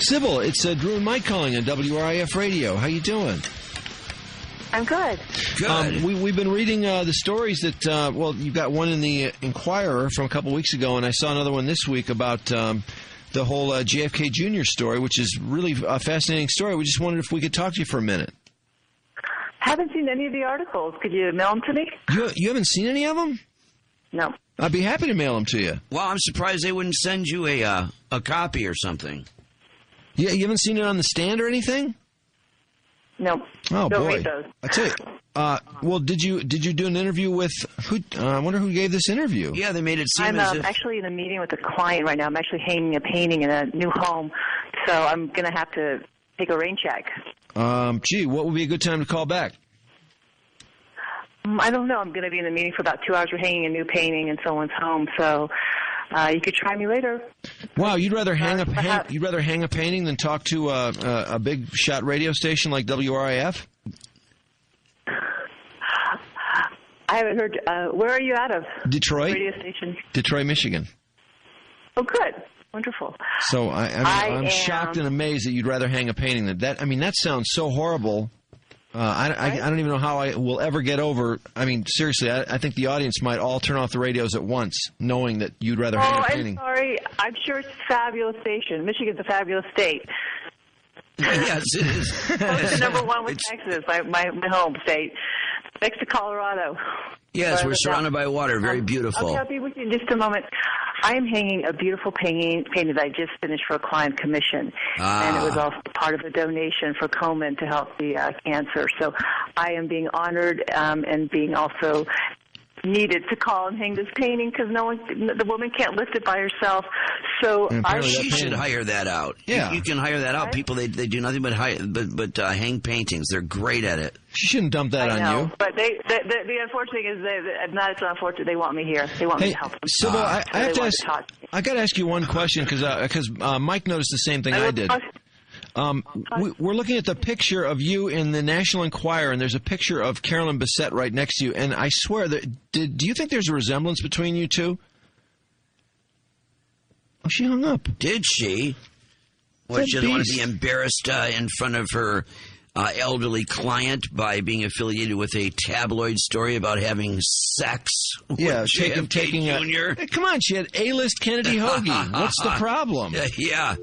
Sybil, it's Drew and Mike calling on WRIF Radio. How you doing? I'm good. Good. We've been reading the stories that, you've got one in the Inquirer from a couple weeks ago, and I saw another one this week about the whole JFK Jr. story, which is really a fascinating story. We just wondered if we could talk to you for a minute. Haven't seen any of the articles. Could you mail them to me? You haven't seen any of them? No. I'd be happy to mail them to you. Well, I'm surprised they wouldn't send you a copy or something. Yeah, you haven't seen it on the stand or anything? No. Oh, Don't boy. read those. I tell you, did you do an interview with who? I wonder who gave this interview. Yeah, they made it seem I'm as if... actually in a meeting with a client right now. I'm actually hanging a painting in a new home, so I'm going to have to take a rain check. Gee, what would be a good time to call back? I don't know. I'm going to be in the meeting for about 2 hours. We're hanging a new painting in someone's home, so you could try me later. Wow, you'd rather hang a painting than talk to a big shot radio station like WRIF? I haven't heard. Where are you out of? Detroit. Radio station. Detroit, Michigan. Oh, good. Wonderful. So I'm shocked and amazed that you'd rather hang a painting than that. I mean, that sounds so horrible. I don't even know how I will ever get over. I mean, seriously, I think the audience might all turn off the radios at once, knowing that you'd rather hang a painting. I'm sorry. I'm sure it's a fabulous station. Michigan's a fabulous state. Yes, it is. Close to number one with Texas, my home state, next to Colorado. Yes, we're surrounded by water. Very beautiful. Okay, I'll be with you in just a moment. I am hanging a beautiful painting that I just finished for a client commission, and it was also part of a donation for Komen to help the cancer. So I am being honored and being also needed to call and hang this painting because the woman can't lift it by herself. So she should hire that out. Yeah, you can hire that out. Right? People they do nothing but hang paintings. They're great at it. She shouldn't dump that on you. But the unfortunate thing is it's unfortunate. They want me here. They want me to help them. Sybil, I have to ask. I got to ask you one question because Mike noticed the same thing I did. We're looking at the picture of you in the National Enquirer, and there's a picture of Carolyn Bessette right next to you. And I swear, do you think there's a resemblance between you two? Oh, she hung up. Did she? Well, she doesn't want to be embarrassed in front of her elderly client by being affiliated with a tabloid story about having sex with JFK Jr. Come on, she had A-list Kennedy Hoagie. What's the problem? Yeah.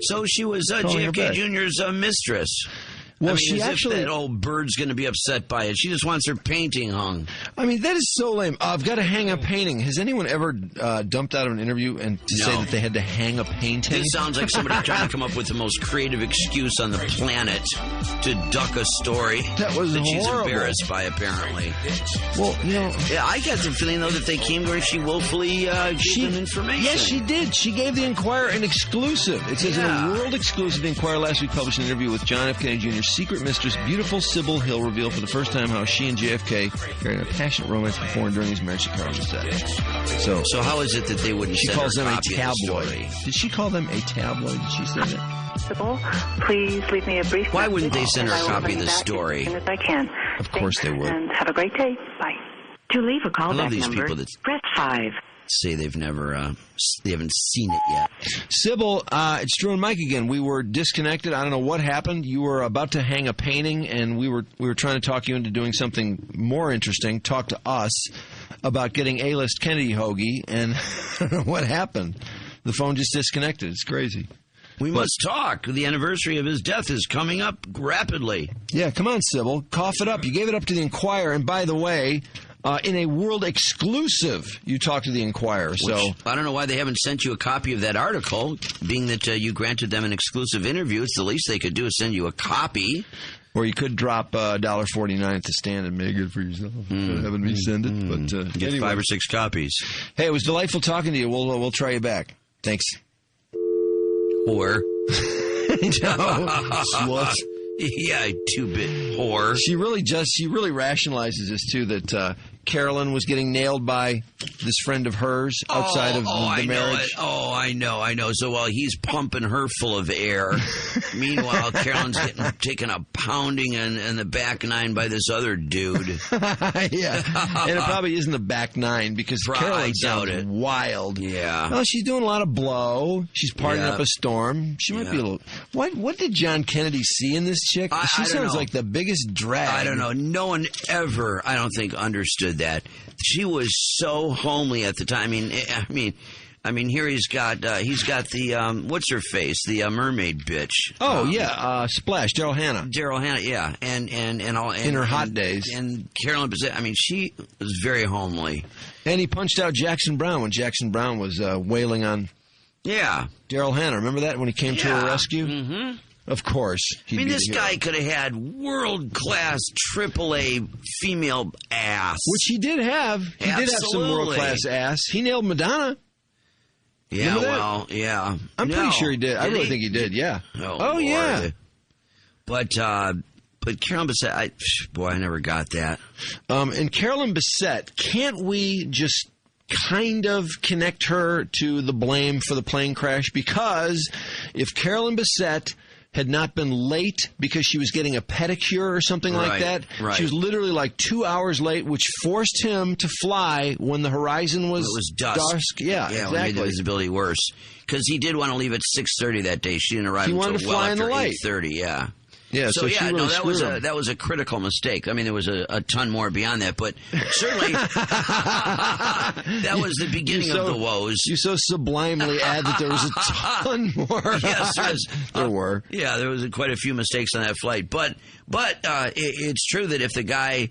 So she was JFK Jr.'s mistress. Well, if that old bird's going to be upset by it. She just wants her painting hung. I mean, that is so lame. I've got to hang a painting. Has anyone ever dumped out of an interview and say that they had to hang a painting? This sounds like somebody trying to come up with the most creative excuse on the planet to duck a story that she's embarrassed by, apparently. Well, Yeah, I got the feeling, though, that they came to her and she willfully gave them information. Yes, she did. She gave the Inquirer an exclusive. It says in a world exclusive, the Inquirer last week published an interview with John F. Kennedy Jr.'s secret mistress, beautiful Sybil Hill, revealed for the first time how she and JFK carried a passionate romance before and during his marriage to Carolyn Bessette. So how is it that they wouldn't? She calls them a tabloid. Did she call them a tabloid? Did she say that? Sybil, please leave me a brief. Why wouldn't they send her a copy of the story? As soon as I can. Of course they would. And have a great day. Bye. To leave a callback number, press 5. Say they haven't seen it yet. Sybil, it's Drew and Mike again. We were disconnected. I don't know what happened. You were about to hang a painting, and we were trying to talk you into doing something more interesting. Talk to us about getting A-list Kennedy Hoagie, and I don't know what happened. The phone just disconnected. It's crazy. We must talk. The anniversary of his death is coming up rapidly. Yeah, come on, Sybil. Cough it up. You gave it up to the Inquirer, and by the way, in a world exclusive, you talked to the Inquirer. So I don't know why they haven't sent you a copy of that article, being that you granted them an exclusive interview. It's the least they could do is send you a copy. Or you could drop $1.49 at the stand and make it for yourself. Having me send it. But get 5 or 6 copies. Hey, it was delightful talking to you. We'll try you back. Thanks. Whore. Slut. Yeah, 2-bit whore. She really rationalizes this too, that Carolyn was getting nailed by this friend of hers outside of the marriage. I know. So while he's pumping her full of air, meanwhile, Carolyn's getting taken a pounding in the back nine by this other dude. Yeah. And it probably isn't the back nine because Carolyn sounds wild. Yeah. Well, she's doing a lot of blow. She's partying up a storm. She might be a little... What did John Kennedy see in this chick? She sounds like the biggest drag. I don't know. No one ever, I don't think, understood that. She was so homely at the time. I mean, here he's got the what's her face, the mermaid bitch. Splash, Daryl Hannah. Yeah, and in her hot days. And Carolyn Bessette, I mean, she was very homely. And he punched out Jackson Brown when Jackson Brown was wailing on. Yeah, Daryl Hannah. Remember that when he came to her rescue? Mm-hmm. Of course. This guy could have had world-class AAA female ass. Which he did have. He did have some world-class ass. He nailed Madonna. Yeah, I'm pretty sure he did. I really think he did, yeah. Oh yeah. But Carolyn Bessette, I never got that. And Carolyn Bessette, can't we just kind of connect her to the blame for the plane crash? Because if Carolyn Bessette had not been late because she was getting a pedicure or something like that. Right. She was literally like 2 hours late, which forced him to fly when the horizon was dusk. Yeah, exactly. It made the visibility worse. Because he did want to leave at 6:30 that day. She didn't arrive until well after 8:30, yeah. Yeah, so that was a critical mistake. I mean, there was a ton more beyond that, but certainly that was the beginning of the woes. You so sublimely add that there was a ton more. Yes, there were. Yeah, there was quite a few mistakes on that flight, but it's true that if the guy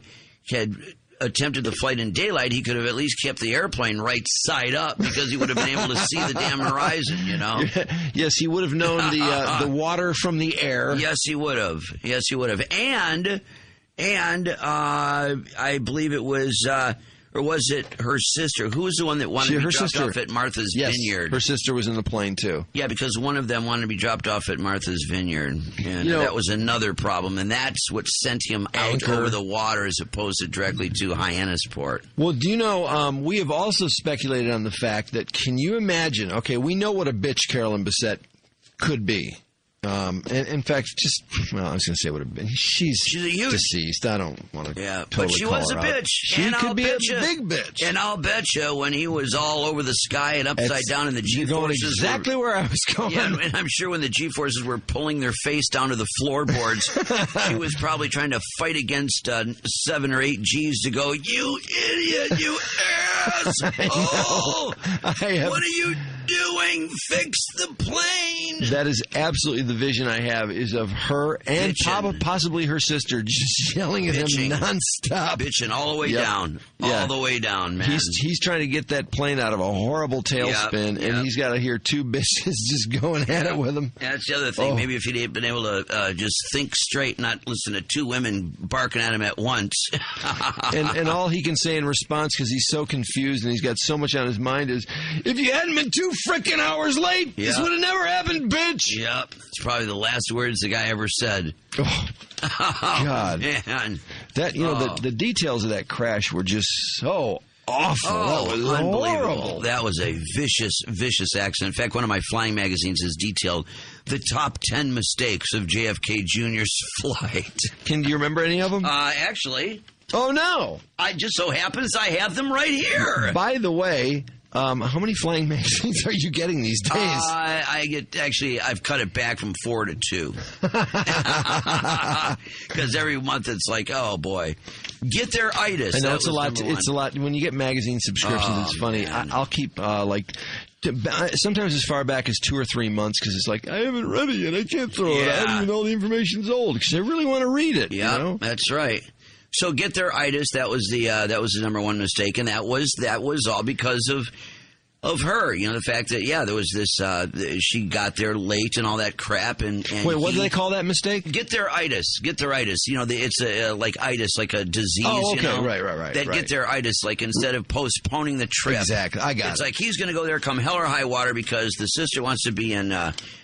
had attempted the flight in daylight, he could have at least kept the airplane right side up because he would have been able to see the damn horizon, you know? Yes, he would have known the water from the air. Yes, he would have. And I believe it was... or was it her sister? Who was the one that wanted to be dropped off at Martha's Vineyard? Her sister was in the plane, too. Yeah, because one of them wanted to be dropped off at Martha's Vineyard. And that was another problem. And that's what sent him out over the water as opposed to directly to Hyannisport. Well, do you know, we have also speculated on the fact that, can you imagine, okay, we know what a bitch Carolyn Bessette could be. And in fact, I was going to say would have been. She's deceased. I don't want to. Yeah, totally but she call was her a out. bitch. She could be a big bitch. And I'll bet you when he was all over the sky and upside down in the G-forces. You're going exactly where I was going. Yeah, and I'm sure when the G-forces were pulling their face down to the floorboards, she was probably trying to fight against 7 or 8 G's to go, you idiot, you ass! What are you doing? Fix the plane! That is absolutely the vision I have, is of her and possibly her sister just yelling at him nonstop. Bitching all the way down. All the way down, man. He's trying to get that plane out of a horrible tailspin, and he's got to hear 2 bitches just going at it with him. That's the other thing. Maybe if he'd been able to just think straight, not listen to 2 women barking at him at once. and all he can say in response, because he's so confused and he's got so much on his mind, is, if you hadn't been 2 frickin' hours late, this would have never happened, bitch. Yep. It's probably the last words the guy ever said. Oh, God. Man. That, the details of that crash were just so awful. That was unbelievable. Horrible. That was a vicious, vicious accident. In fact, one of my flying magazines has detailed the top 10 mistakes of JFK Jr.'s flight. Do you remember any of them? Actually. Oh, no. I just so happens I have them right here. By the way, how many flying magazines are you getting these days? I've cut it back from 4 to 2. Because every month it's like, oh boy, get their itis. I know it's a lot. It's a lot. When you get magazine subscriptions, it's funny. I'll keep sometimes as far back as 2 or 3 months, because it's like, I haven't read it yet. I can't throw it. I don't even know the information's old because I really want to read it. Yeah, you know? That's right. So get their itis. That was the number one mistake, and that was all because of her. You know, the fact that there was this she got there late and all that crap. And wait, what do they call that mistake? Get their itis. Get their itis. You know, it's like itis, like a disease. Oh, okay, you know, right. Get their itis. Like instead of postponing the trip, exactly. I got it. It's like he's going to go there, come hell or high water, because the sister wants to be in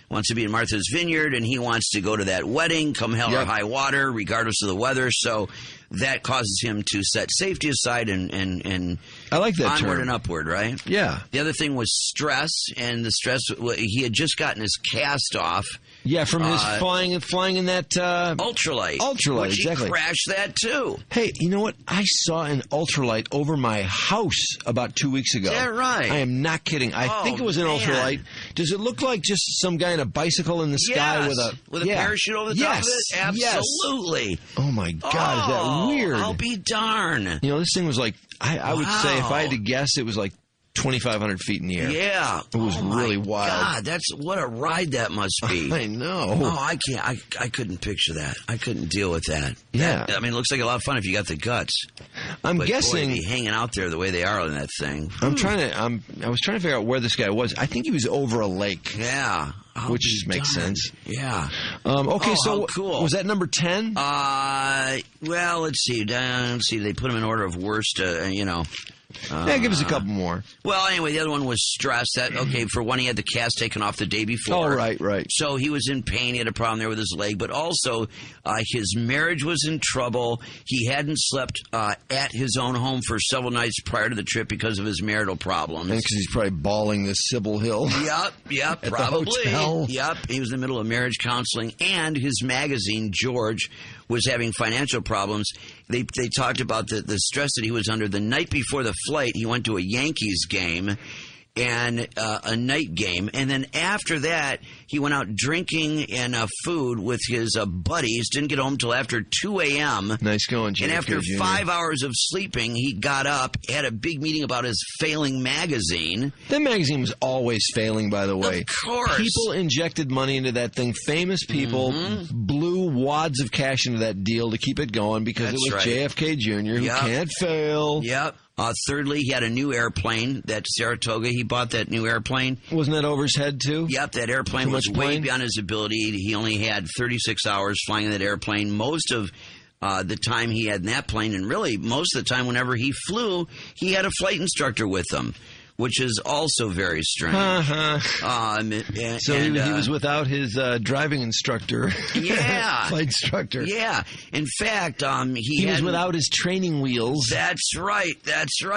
Martha's Vineyard, and he wants to go to that wedding, come hell or high water, regardless of the weather. So that causes him to set safety aside and I like that onward term. and upward, right? Yeah. The other thing was stress, and the stress, he had just gotten his cast off. Yeah, from his flying in that ultralight. Ultralight, which exactly. He crashed that too. Hey, you know what? I saw an ultralight over my house about 2 weeks ago. Is that right? I am not kidding. I think it was an ultralight. Does it look like just some guy in a bicycle in the sky with a parachute over the top of it? Absolutely. Yes. Oh my God, is that weird? I'll be darn. You know, this thing was like, I would say, if I had to guess, it was like 2,500 feet in the air. Yeah. It was really wild. God, that's what a ride that must be. I know. Oh, I can't. I couldn't picture that. I couldn't deal with that. Yeah. I mean, it looks like a lot of fun if you got the guts. I'm But guessing. boy, to be hanging out there the way they are on that thing. I was trying to figure out where this guy was. I think he was over a lake. Yeah. Which makes sense. Yeah. Okay, so how cool. Was that number 10? Well, let's see. They put them in order of worst, Yeah, give us a couple more. Well, anyway, the other one was stress. For one, he had the cast taken off the day before. Oh, right. So he was in pain. He had a problem there with his leg. But also, his marriage was in trouble. He hadn't slept at his own home for several nights prior to the trip because of his marital problems. And because he's probably bawling this Sybil Hill. Yep, at probably. The hotel. Yep, he was in the middle of marriage counseling. And his magazine, George, was having financial problems. They talked about the stress that he was under. The night before the flight, he went to a Yankees game and a night game. And then after that, he went out drinking and food with his buddies. Didn't get home till after 2 a.m. Nice going, JFK And after Jr. 5 hours of sleeping, he got up, had a big meeting about his failing magazine. That magazine was always failing, by the way. Of course. People injected money into that thing. Famous people blew wads of cash into that deal to keep it going because That's it was right. JFK Jr. who can't fail. Yep. Thirdly, he had a new airplane, that Saratoga. He bought that new airplane. Wasn't that over his head, too? Yep, that airplane was way beyond his ability. He only had 36 hours flying that airplane. Most of the time he had in that plane, and really most of the time whenever he flew, he had a flight instructor with him, which is also very strange. So he was without his driving instructor. Yeah. Flight instructor. Yeah. In fact, he was without his training wheels. That's right.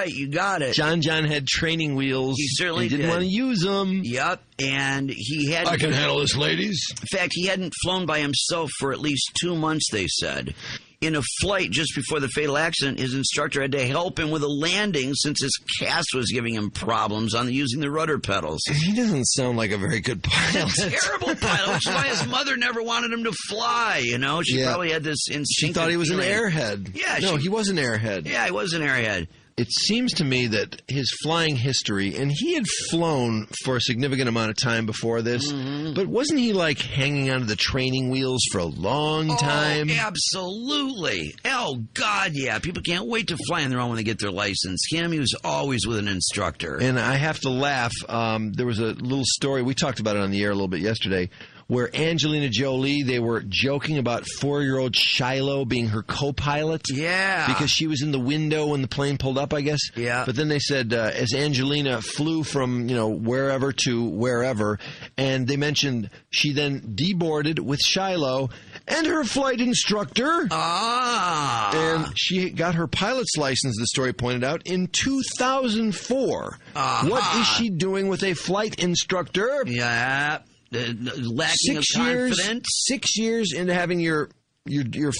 You got it. John had training wheels. He certainly didn't want to use them. Yep. And he had... I can handle this, ladies. In fact, he hadn't flown by himself for at least 2 months, they said. In a flight just before the fatal accident, his instructor had to help him with a landing since his cast was giving him problems on using the rudder pedals. He doesn't sound like a very good pilot. He's a terrible pilot, which is why his mother never wanted him to fly, She probably had this instinct. She thought he was an airhead. Yeah. No, he was an airhead. Yeah, he was an airhead. It seems to me that his flying history, and he had flown for a significant amount of time before this, but wasn't he like hanging onto the training wheels for a long time? Oh, absolutely. Oh, God, yeah. People can't wait to fly on their own when they get their license. He was always with an instructor. And I have to laugh. There was a little story. We talked about it on the air a little bit yesterday, where Angelina Jolie, they were joking about 4-year-old Shiloh being her co-pilot. Yeah. Because she was in the window when the plane pulled up, I guess. Yeah. But then they said, as Angelina flew from, wherever to wherever, and they mentioned she then deboarded with Shiloh and her flight instructor. And she got her pilot's license, the story pointed out, in 2004. What is she doing with a flight instructor? Yeah. Lacking of confidence. 6 years into having your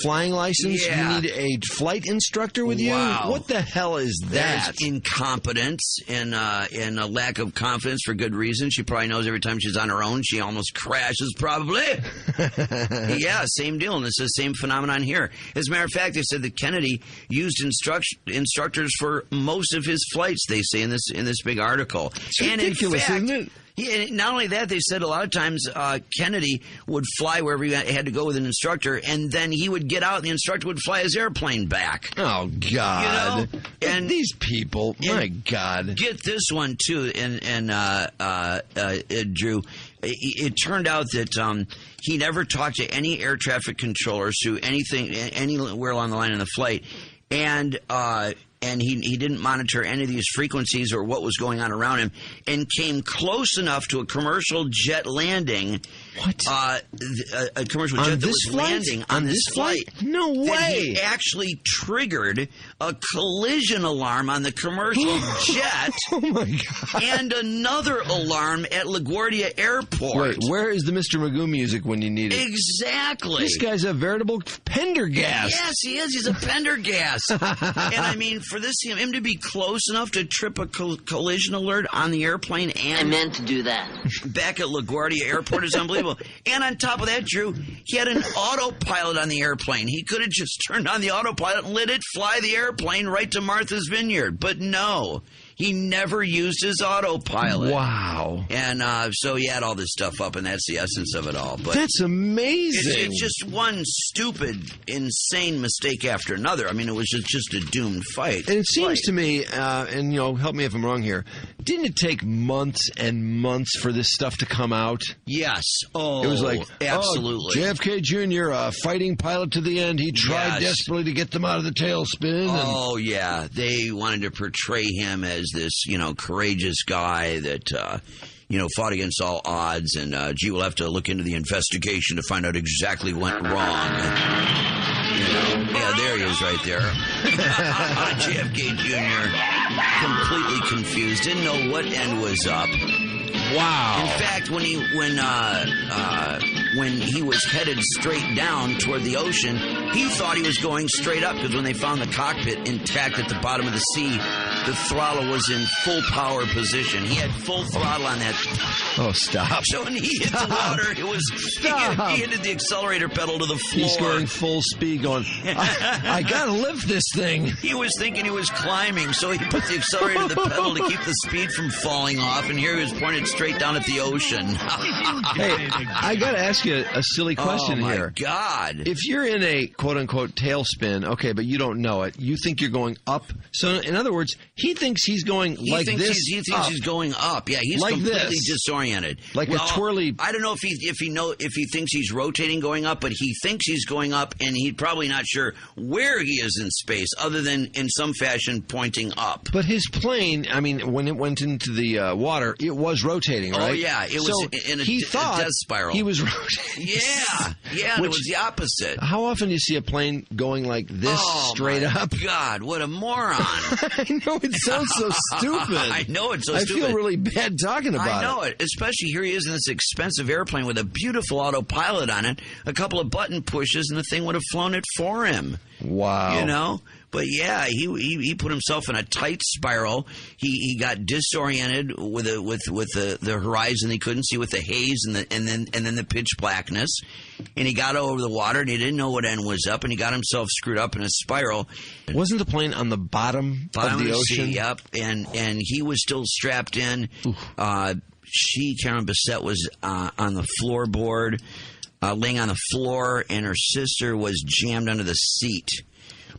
flying license, you need a flight instructor with you? What the hell is that? There's incompetence and a lack of confidence for good reason. She probably knows every time she's on her own, she almost crashes, probably. Yeah, same deal. And it's the same phenomenon here. As a matter of fact, they said that Kennedy used instructors for most of his flights, they say in this big article. It's ridiculous, isn't it? Yeah, not only that, they said a lot of times Kennedy would fly wherever he had to go with an instructor, and then he would get out and the instructor would fly his airplane back. Oh, God. And these people, my God. Get this one, too, and Drew. It turned out that he never talked to any air traffic controllers through anywhere along the line in the flight, and he didn't monitor any of these frequencies or what was going on around him, and came close enough to a commercial jet landing What? A commercial jet that was landing on this flight. No way. That he actually triggered a collision alarm on the commercial jet. Oh, my God. And another alarm at LaGuardia Airport. Wait, where is the Mr. Magoo music when you need it? Exactly. This guy's a veritable Pendergast. Yes, he is. He's a Pendergast. And I mean, for him to be close enough to trip a collision alert on the airplane and I meant to do that. Back at LaGuardia Airport is unbelievable. And on top of that, Drew, he had an autopilot on the airplane. He could have just turned on the autopilot and let it fly the airplane right to Martha's Vineyard. But no. He never used his autopilot. Wow. And so he had all this stuff up, and that's the essence of it all. But that's amazing. It's just one stupid, insane mistake after another. I mean, it was just a doomed fight. And it seems to me, and help me if I'm wrong here, didn't it take months and months for this stuff to come out? Yes. Oh, it was like, absolutely. JFK Jr., a fighting pilot to the end. He tried desperately to get them out of the tailspin. Oh, yeah. They wanted to portray him as this, courageous guy that, fought against all odds. And, we'll have to look into the investigation to find out exactly what went wrong. Yeah, there he is right there. JFK Jr. completely confused, didn't know what end was up. Wow. In fact, when he was headed straight down toward the ocean, he thought he was going straight up because when they found the cockpit intact at the bottom of the sea, the throttle was in full power position. He had full throttle on that. Oh, stop. So when he hit the water, he hit the accelerator pedal to the floor. He's going full speed going, I gotta lift this thing. He was thinking he was climbing, so he put the accelerator to the pedal to keep the speed from falling off, and here he was pointed straight down at the ocean. Hey, I gotta ask you a silly question here. Oh, my God. If you're in a quote-unquote tailspin, okay, but you don't know it, you think you're going up. So, in other words, he thinks he's going like this. He thinks he's going up. Yeah, he's like completely disoriented. Like a twirly. I don't know if he thinks he's rotating going up, but he thinks he's going up, and he's probably not sure where he is in space, other than in some fashion pointing up. But his plane, I mean, when it went into the water, it was rotating, right? Oh yeah, it was in a death spiral. He was rotating. Yeah, and it was the opposite. How often do you see a plane going like this straight up? God, what a moron! I know, it sounds so stupid. I know it's so stupid. I feel really bad talking about it. I know it. Especially here he is in this expensive airplane with a beautiful autopilot on it, a couple of button pushes, and the thing would have flown it for him. Wow. But yeah, he put himself in a tight spiral. He got disoriented with the horizon he couldn't see, with the haze and then the pitch blackness. And he got over the water and he didn't know what end was up, and he got himself screwed up in a spiral. Wasn't the plane on the bottom of the ocean? Sea, yep. And he was still strapped in. Karen Bissett, was on the floorboard, laying on the floor, and her sister was jammed under the seat.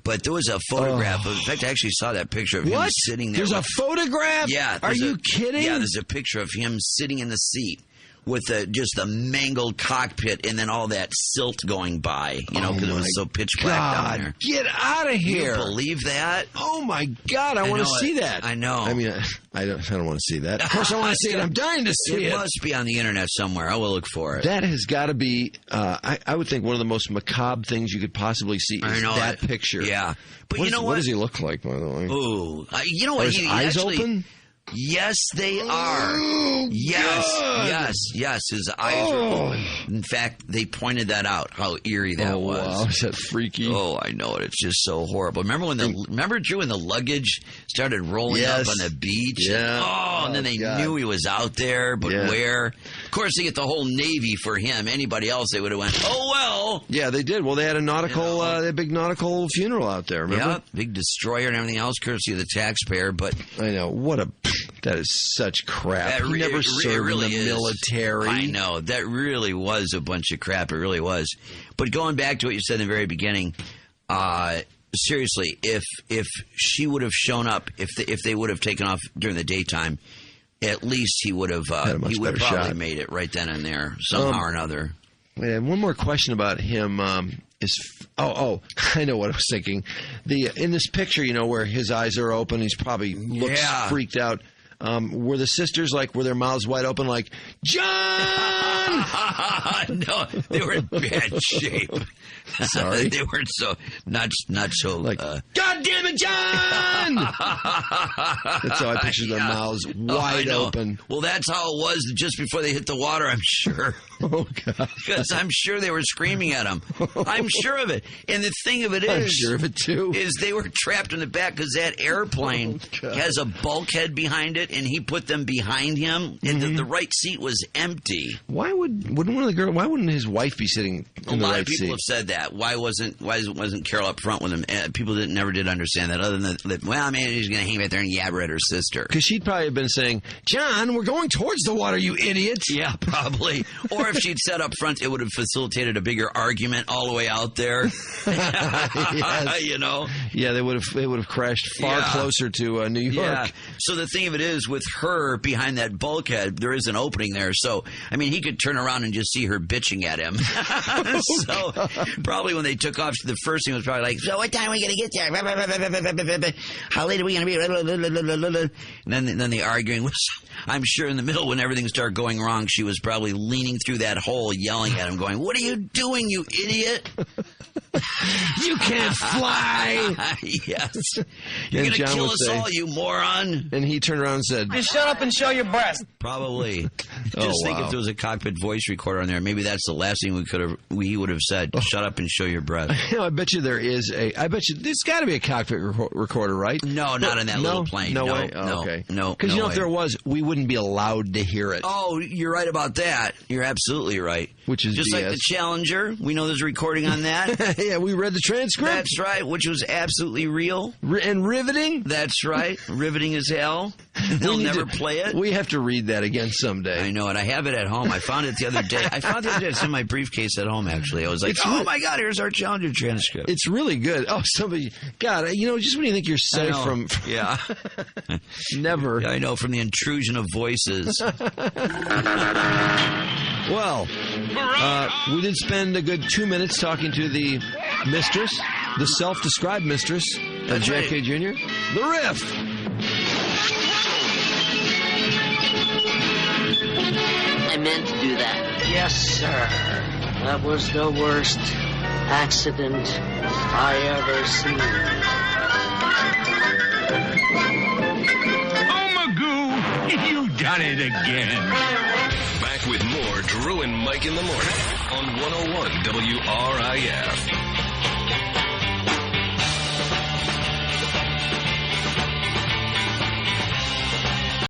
But there was a photograph. In fact, I actually saw that picture of him sitting there. There's a photograph? Yeah. Are you kidding? Yeah, there's a picture of him sitting in the seat with just the mangled cockpit and then all that silt going by, because it was so pitch black down there. Get out of here. Can you believe that? Oh, my God. I want to see that. I know. I mean, I don't want to see that. Of course I want to see it. I'm dying to see it. It must be on the internet somewhere. I will look for it. That has got to be, I would think, one of the most macabre things you could possibly see is that picture. Yeah. But what, you know what? What does he look like, by the way? Ooh. You know what? Are his eyes open? Yes, they are. Oh, yes. His eyes are open. In fact, they pointed that out, how eerie that was. Wow, is that freaky? Oh, I know it. It's just so horrible. Remember Drew, when the luggage started rolling up on the beach? Yeah. And then they knew he was out there, but where? Of course, they get the whole Navy for him. Anybody else, they would have went, oh, well. Yeah, they did. Well, they had a big nautical funeral out there, remember? Yeah, big destroyer and everything else, courtesy of the taxpayer, but... I know. That is such crap. He never served in the military. I know. That really was a bunch of crap. It really was. But going back to what you said in the very beginning, seriously, if she would have shown up, if they would have taken off during the daytime, at least he would have probably made it right then and there, somehow or another. And one more question about him is I know what I was thinking. In this picture, where his eyes are open, he's probably looks freaked out. Were the sisters were their mouths wide open like, John? No, they were in bad shape. Sorry. They weren't not so God damn it, John! That's how I picture their mouths wide open. Well, that's how it was just before they hit the water, I'm sure. Oh, God. Because I'm sure they were screaming at him. I'm sure of it. And the thing of it is... I'm sure of it, too. ...is they were trapped in the back because that airplane has a bulkhead behind it, and he put them behind him, and the right seat was empty. Why wouldn't his wife be sitting in the right seat? A lot of people have said that. Why wasn't Carol up front with him? People never did understand that, other than that, well, man, he's going to hang back there and yabber at her sister. Because she'd probably have been saying, John, we're going towards the water, you idiots. Yeah, probably. Or if she'd sat up front, it would have facilitated a bigger argument all the way out there. Yes. You know? Yeah, they would have crashed far closer to New York. Yeah. So the thing of it is, with her behind that bulkhead, there is an opening there. So, I mean, he could turn around and just see her bitching at him. So probably when they took off, the first thing was probably like, so what time are we going to get there? How late are we going to be? And then the arguing was, I'm sure in the middle when everything started going wrong, she was probably leaning through that hole yelling at him going, what are you doing, you idiot? You can't fly. Yes. You're going to kill us all, you moron. And he turned around and said, just shut up and show your breast. Probably. Just think if there was a cockpit voice recorder on there, maybe that's the last thing he would have said. Shut up and show your breast. I bet you there is there's got to be a cockpit recorder, right? No, not in that little plane. No way? No, okay. No. Because if there was, we wouldn't be allowed to hear it. Oh, you're right about that. You're absolutely right. Which is just BS. Like the Challenger. We know there's a recording on that. Yeah, we read the transcript. That's right, which was absolutely real. And riveting? That's right. Riveting as hell. They'll never play it. We have to read that again someday. I know it. I have it at home. I found it the other day. It's in my briefcase at home, actually. I was like, oh, my God, here's our Challenger transcript. It's really good. Oh, God, just when you think you're safe from... Yeah. Never. Yeah, I know, from the intrusion of voices. Well, we did spend a good 2 minutes talking to the mistress, the self-described mistress of JFK Jr., the Riff. I meant to do that. Yes, sir. That was the worst accident I ever seen. Oh, Magoo, you've done it again. Back with more Drew and Mike in the morning on 101 WRIF.